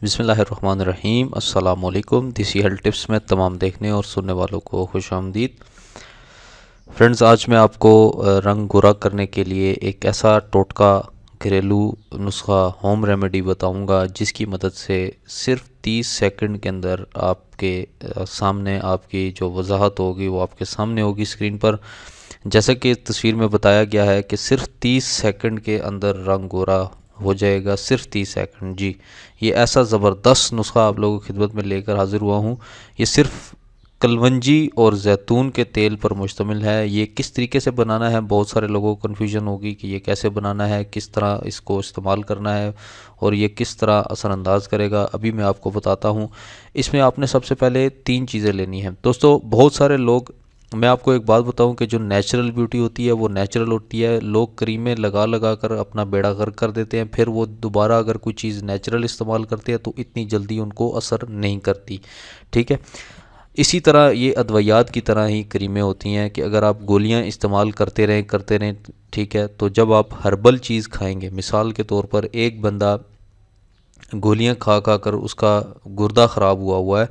बिस्मिल्लाहिर्रहमानिर्रहीम। अस्सलामुअलैकुम। देसी हेल्थ टिप्स में तमाम देखने और सुनने वालों को खुश आमदीद। फ्रेंड्स, आज मैं आपको रंग गोरा करने के लिए एक ऐसा टोटका घरेलू नुस्खा होम रेमेडी बताऊंगा जिसकी मदद से सिर्फ 30 सेकंड के अंदर आपके सामने आपकी जो वजाहत होगी वो आपके सामने होगी स्क्रीन पर। जैसा कि तस्वीर में बताया गया है कि सिर्फ 30 सेकंड के अंदर रंग गोरा हो जाएगा। सिर्फ 30 सेकंड जी। ये ऐसा ज़बरदस्त नुस्खा आप लोगों की खिदमत में लेकर हाज़िर हुआ हूँ। ये सिर्फ कलवंजी और जैतून के तेल पर मुश्तमिल है। ये किस तरीके से बनाना है, बहुत सारे लोगों को कन्फ्यूजन होगी कि ये कैसे बनाना है, किस तरह इसको इस्तेमाल करना है और ये किस तरह असरअंदाज करेगा। अभी मैं आपको बताता हूँ। इसमें आपने सबसे पहले 3 चीज़ें लेनी हैं। दोस्तों, बहुत सारे लोग, मैं आपको एक बात बताऊं कि जो नेचुरल ब्यूटी होती है वो नेचुरल होती है। लोग क्रीमें लगा लगा कर अपना बेड़ा गर्क कर देते हैं, फिर वो दोबारा अगर कोई चीज़ नेचुरल इस्तेमाल करते हैं तो इतनी जल्दी उनको असर नहीं करती। ठीक है। इसी तरह ये अद्वैयात की तरह ही क्रीमें होती हैं कि अगर आप गोलियां इस्तेमाल करते रहें, ठीक है, तो जब आप हर्बल चीज़ खाएंगे, मिसाल के तौर पर एक बंदा गोलियां खा खा कर उसका गुर्दा ख़राब हुआ हुआ है,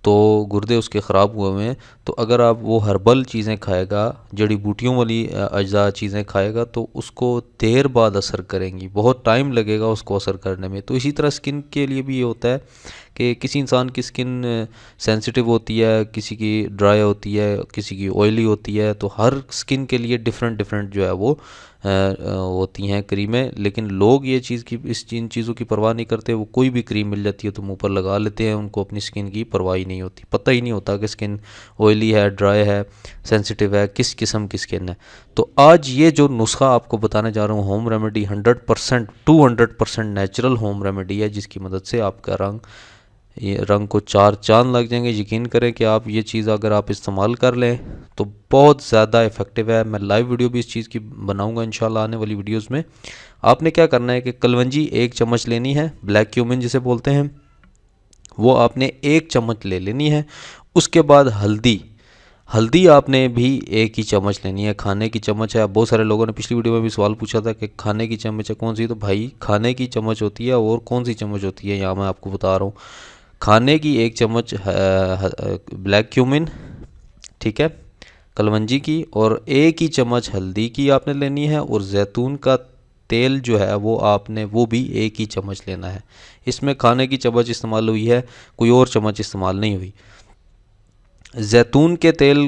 तो गुर्दे उसके ख़राब हुए हैं, तो अगर आप वो हर्बल चीज़ें खाएगा, जड़ी बूटियों वाली अज्जा चीज़ें खाएगा तो उसको देर बाद असर करेंगी, बहुत टाइम लगेगा उसको असर करने में। तो इसी तरह स्किन के लिए भी ये होता है कि किसी इंसान की स्किन सेंसिटिव होती है, किसी की ड्राई होती है, किसी की ऑयली होती है। तो हर स्किन के लिए डिफरेंट डिफरेंट जो है वो होती हैं क्रीमें। लेकिन लोग ये चीज़ की इन चीज़ों की परवाह नहीं करते। वो कोई भी क्रीम मिल जाती है तो मुंह पर लगा लेते हैं, उनको अपनी स्किन की परवाह ही नहीं होती, पता ही नहीं होता कि स्किन ऑयली है, ड्राई है, सेंसिटिव है, किस किस्म की स्किन है। तो आज ये जो नुस्खा आपको बताने जा रहा हूँ, home remedy 100% 200% natural home remedy है, जिसकी मदद से आपका ये रंग को 4 चांद लग जाएंगे। यकीन करें कि आप ये चीज़ अगर आप इस्तेमाल कर लें तो बहुत ज़्यादा इफ़ेक्टिव है। मैं लाइव वीडियो भी इस चीज़ की बनाऊंगा इंशाल्लाह आने वाली वीडियोस में। आपने क्या करना है कि कलवंजी 1 चम्मच लेनी है, ब्लैक क्यूमिन जिसे बोलते हैं, वो आपने 1 चम्मच ले लेनी है। उसके बाद हल्दी आपने भी 1 ही चम्मच लेनी है, खाने की चम्मच है। अब बहुत सारे लोगों ने पिछली वीडियो में भी सवाल पूछा था कि खाने की चम्मच है कौन सी, तो भाई खाने की चम्मच होती है और कौन सी चम्मच होती है, यहाँ मैं आपको बता रहा हूँ। खाने की 1 चम्मच ब्लैक क्यूमिन, ठीक है, कलवंजी की, और 1 ही चम्मच हल्दी की आपने लेनी है। और जैतून का तेल जो है वो आपने वो भी 1 ही चम्मच लेना है। इसमें खाने की चम्मच इस्तेमाल हुई है, कोई और चम्मच इस्तेमाल नहीं हुई। जैतून के तेल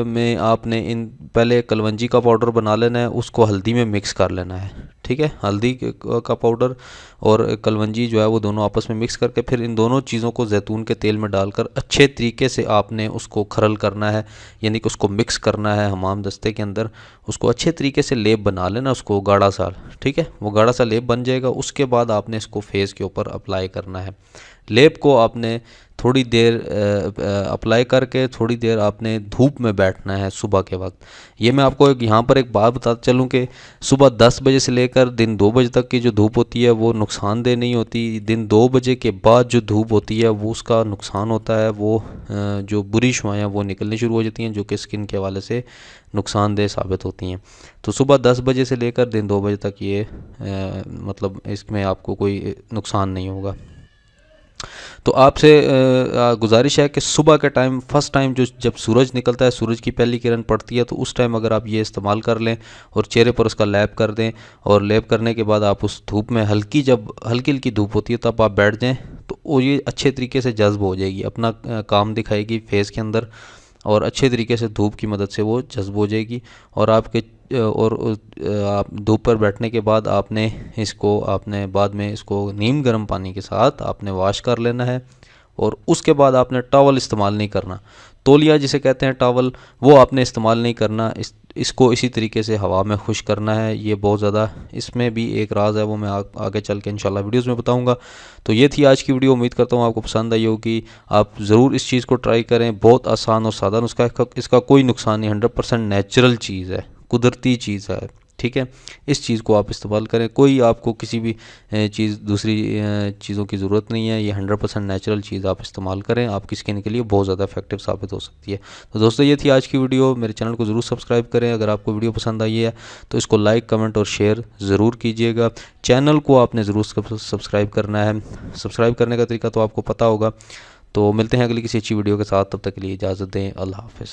में आपने इन पहले कलवंजी का पाउडर बना लेना है, उसको हल्दी में मिक्स कर लेना है। ठीक है, हल्दी का पाउडर और कलवंजी जो है वो दोनों आपस में मिक्स करके फिर इन दोनों चीज़ों को जैतून के तेल में डालकर अच्छे तरीके से आपने उसको खरल करना है, यानी कि उसको मिक्स करना है हमाम दस्ते के अंदर। उसको अच्छे तरीके से लेप बना लेना, उसको गाढ़ा सा, ठीक है, वो गाढ़ा सा लेप बन जाएगा। उसके बाद आपने इसको फेस के ऊपर अप्लाई करना है। लेप को आपने थोड़ी देर अप्लाई करके थोड़ी देर आपने धूप में बैठना है सुबह के वक्त। ये मैं आपको यहाँ पर एक बात बताता चलूँ कि सुबह 10 बजे से लेकर दिन 2 बजे तक की जो धूप होती है वो नुकसानदेह नहीं होती। दिन 2 बजे के बाद जो धूप होती है वो उसका नुकसान होता है। वो जो बुरी शुआएँ वो निकलनी शुरू हो जाती हैं, जो कि स्किन के हवाले से नुकसानदेह साबित होती हैं। तो सुबह 10 बजे से लेकर दिन 2 बजे तक ये मतलब इसमें आपको कोई नुकसान नहीं होगा। तो आपसे गुजारिश है कि सुबह के टाइम फर्स्ट टाइम जब सूरज निकलता है, सूरज की पहली किरण पड़ती है, तो उस टाइम अगर आप ये इस्तेमाल कर लें और चेहरे पर उसका लैप कर दें, और लैप करने के बाद आप उस धूप में जब हल्की हल्की धूप होती है तब आप बैठ जाएं, तो वो ये अच्छे तरीके से जज्ब हो जाएगी, अपना काम दिखाएगी फेस के अंदर, और अच्छे तरीके से धूप की मदद से वो जज्ब हो जाएगी। और आपके आप धूप पर बैठने के बाद आपने बाद में इसको नीम गर्म पानी के साथ आपने वॉश कर लेना है। और उसके बाद आपने टॉवल इस्तेमाल नहीं करना, तौलिया जिसे कहते हैं टॉवल, वो आपने इस्तेमाल नहीं करना। इसको इसी तरीके से हवा में खुश करना है। ये बहुत ज़्यादा, इसमें भी एक राज है, वो मैं आगे चल के इंशाल्लाह वीडियोज़ में बताऊंगा। तो ये थी आज की वीडियो। उम्मीद करता हूँ आपको पसंद आई होगी। आप ज़रूर इस चीज़ को ट्राई करें। बहुत आसान और सादा नुस्खा, इसका कोई नुकसान नहीं, 100% नेचुरल चीज़ है, कुदरती चीज़ है। ठीक। ठीक है, इस चीज़ को आप इस्तेमाल करें। कोई आपको किसी भी चीज़ दूसरी चीज़ों की ज़रूरत नहीं है। ये 100% नेचुरल चीज़ आप इस्तेमाल करें, आपकी स्किन के लिए बहुत ज़्यादा इफेक्टिव साबित हो सकती है। तो दोस्तों ये थी आज की वीडियो। मेरे चैनल को ज़रूर सब्सक्राइब करें। अगर आपको वीडियो पसंद आई है तो इसको लाइक, कमेंट और शेयर ज़रूर कीजिएगा। चैनल को आपने ज़रूर सब्सक्राइब करना है। सब्सक्राइब करने का तरीका तो आपको पता होगा। तो मिलते हैं अगली किसी अच्छी वीडियो के साथ, तब तक के लिए इजाज़त दें। अल्लाह हाफ़िज़।